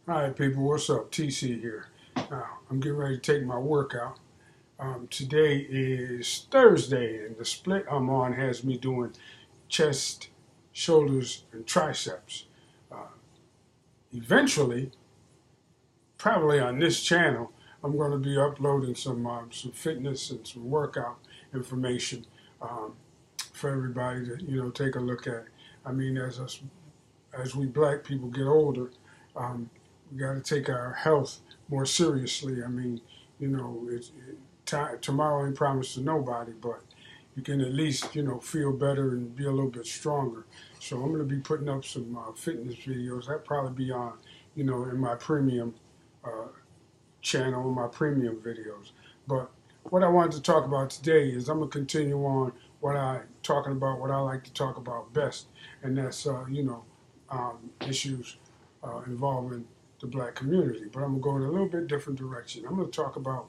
All right, people, what's up? TC here. I'm getting ready to take my workout. Today is Thursday, and the split I'm on has me doing chest, shoulders, and triceps. Uh, Eventually, probably on this channel, I'm going to be uploading some fitness and some workout information um, for everybody to take a look at. I mean, as we black people get older, um, we got to take our health more seriously. I mean, tomorrow ain't promised to nobody, but you can at least, feel better and be a little bit stronger. So I'm going to be putting up some fitness videos. That probably be on, in my premium uh, channel, my premium videos. But what I wanted to talk about today is I'm going to continue on talking about what I like to talk about best, and that's issues involving the black community. But I'm going to go in a little bit different direction. I'm going to talk about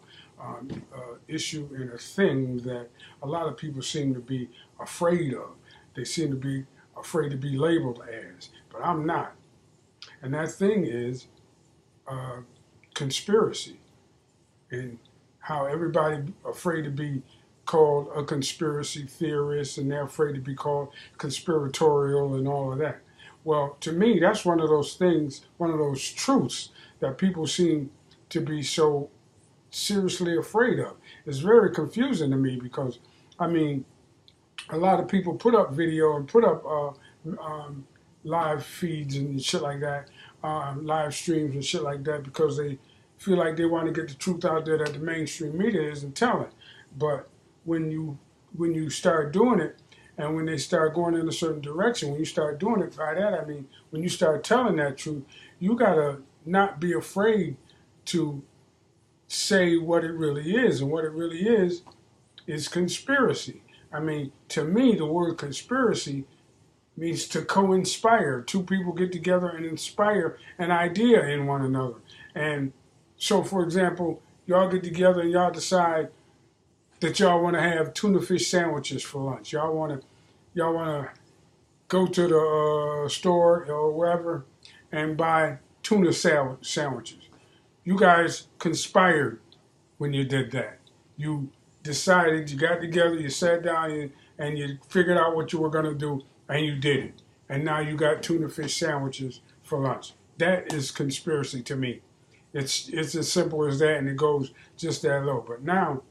issue and a thing that a lot of people seem to be afraid of. They seem to be afraid to be labeled as, but I'm not. And that thing is uh, conspiracy, and how everybody afraid to be called a conspiracy theorist, and they're afraid to be called conspiratorial and all of that. Well, to me, that's one of those things, one of those truths that people seem to be so seriously afraid of. It's very confusing to me because, I mean, a lot of people put up video and put up live feeds and shit like that, live streams and shit like that, because they feel like they want to get the truth out there that the mainstream media isn't telling. But when you start doing it, and when they start going in a certain direction, when you start doing it, by that I mean when you start telling that truth, you gotta not be afraid to say what it really is, and what it really is conspiracy. I mean, to me, the word conspiracy means to co-inspire. Two people get together and inspire an idea in one another. And so, for example, y'all get together and y'all decide that y'all want to have tuna fish sandwiches for lunch. Y'all want to go to the store or wherever and buy tuna sandwiches. You guys conspired when you did that. You decided, you got together, you sat down, and you figured out what you were going to do, and you did it. And now you got tuna fish sandwiches for lunch. That is conspiracy to me. It's as simple as that, and it goes just that low. But now,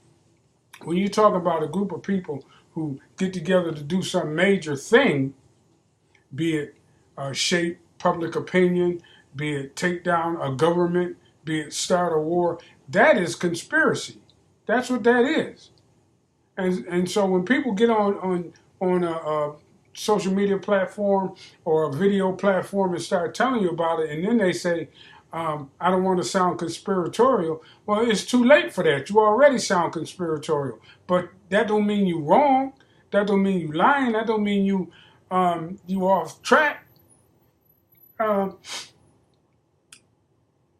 when you talk about a group of people who get together to do some major thing, be it shape public opinion, be it take down a government, be it start a war, that is conspiracy. That's what that is. And so when people get on a social media platform or a video platform and start telling you about it, and then they say, I don't want to sound conspiratorial. Well, it's too late for that. You already sound conspiratorial. But that don't mean you wrong. That don't mean you lying. That don't mean you off track. Uh,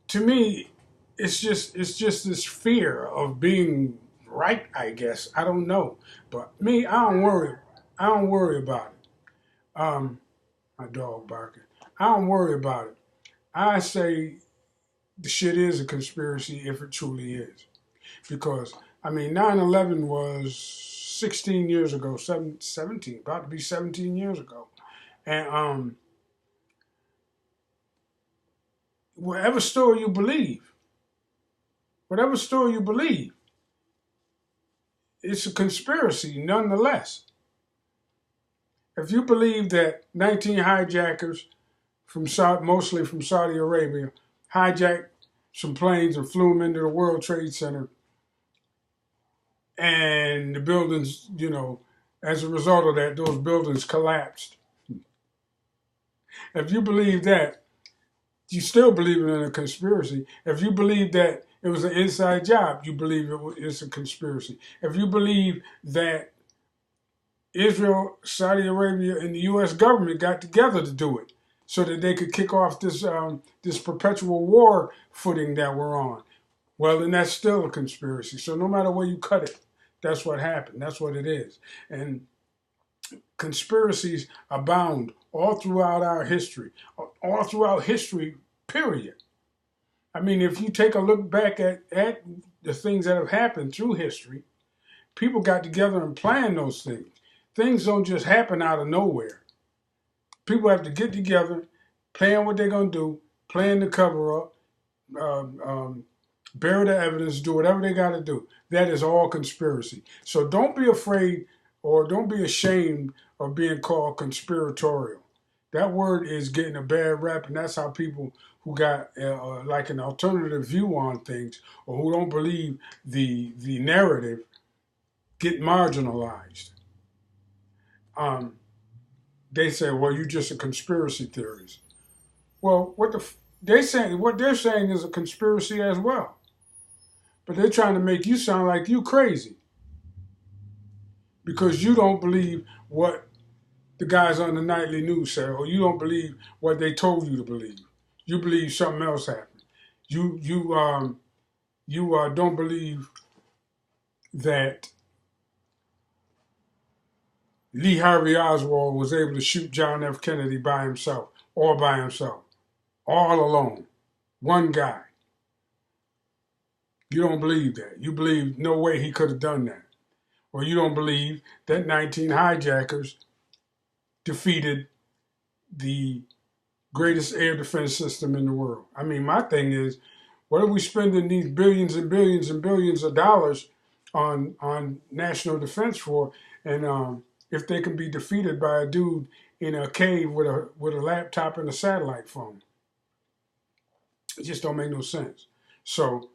to me, it's just this fear of being right. I guess I don't know, but me, I don't worry. I don't worry about it. My dog barking. I don't worry about it. I say the shit is a conspiracy if it truly is. Because, I mean, 9/11 was 16 years ago, 17, about to be 17 years ago. And whatever story you believe, whatever story you believe, it's a conspiracy nonetheless. If you believe that 19 hijackers mostly from Saudi Arabia, hijacked some planes and flew them into the World Trade Center, and the buildings, as a result of that, those buildings collapsed. If you believe that, you still believe in a conspiracy. If you believe that it was an inside job, you believe it's a conspiracy. If you believe that Israel, Saudi Arabia, and the U.S. government got together to do it so that they could kick off this perpetual war footing that we're on, well, then that's still a conspiracy. So no matter where you cut it, that's what happened. That's what it is. And conspiracies abound all throughout our history, all throughout history, period. I mean, if you take a look back at the things that have happened through history, people got together and planned those things. Things don't just happen out of nowhere. People have to get together, plan what they're going to do, plan to cover up, um, um, bury the evidence, do whatever they got to do. That is all conspiracy. So don't be afraid or don't be ashamed of being called conspiratorial. That word is getting a bad rap, and that's how people who got like an alternative view on things or who don't believe the narrative get marginalized. Um, they say, "Well, you're just a conspiracy theorist." Well, what they're saying is a conspiracy as well, but they're trying to make you sound like you crazy because you don't believe what the guys on the nightly news say, or you don't believe what they told you to believe. You believe something else happened. You don't believe that Lee Harvey Oswald was able to shoot John F. Kennedy by himself, all by himself, all alone, one guy. You don't believe that. You believe no way he could have done that. Or you don't believe that 19 hijackers defeated the greatest air defense system in the world. I mean, my thing is, what are we spending these billions and billions and billions of dollars on national defense for? And if they can be defeated by a dude in a cave with a laptop and a satellite phone, it just don't make no sense. So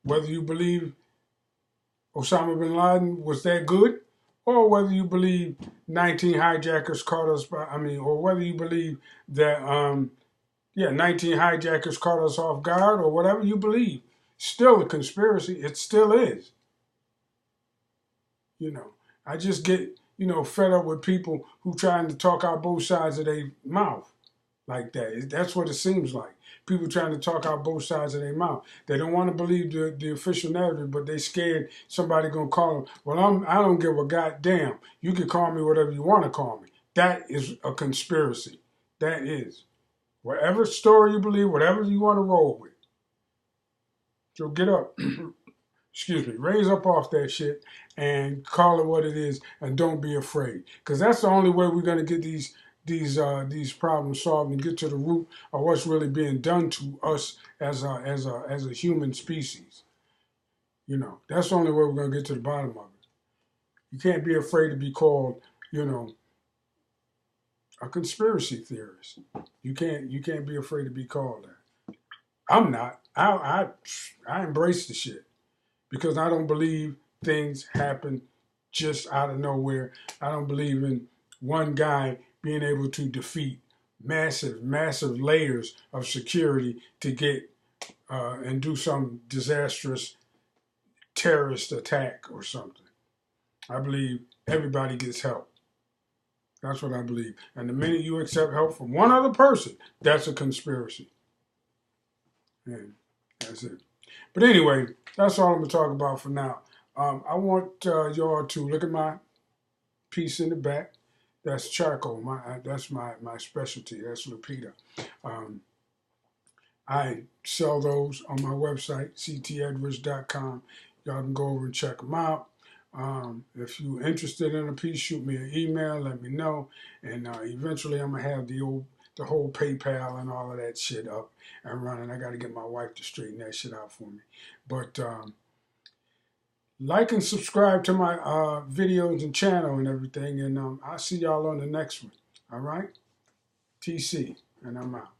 whether you believe Osama bin Laden was that good, or whether you believe 19 hijackers caught us or whether you believe that 19 hijackers caught us off guard, or whatever you believe, still a conspiracy. It still is. You know, I just get, fed up with people who trying to talk out both sides of their mouth like that. That's what it seems like. People trying to talk out both sides of their mouth. They don't want to believe the official narrative, but they scared somebody gonna call them. Well, I don't give a goddamn. You can call me whatever you want to call me. That is a conspiracy. That is. Whatever story you believe, whatever you want to roll with. So get up. Excuse me. Raise up off that shit and call it what it is, and don't be afraid. Because that's the only way we're gonna get these problems solved and get to the root of what's really being done to us as a human species. That's the only way we're gonna get to the bottom of it. You can't be afraid to be called, a conspiracy theorist. You can't be afraid to be called that. I'm not. I embrace the shit because I don't believe things happen just out of nowhere. I don't believe in one guy being able to defeat massive layers of security to get and do some disastrous terrorist attack or something. I believe everybody gets help. That's what I believe. And the minute you accept help from one other person, that's a conspiracy. And that's it. But anyway, that's all I'm going to talk about for now. I want y'all to look at my piece in the back. That's charcoal. That's my specialty. That's Lupita. I sell those on my website, ctedwards.com. Y'all can go over and check them out. If you're interested in a piece, shoot me an email, let me know, and eventually I'm gonna have the whole PayPal and all of that shit up and running. I got to get my wife to straighten that shit out for me. But like and subscribe to my videos and channel and everything, and I'll see y'all on the next one. All right, TC, and I'm out.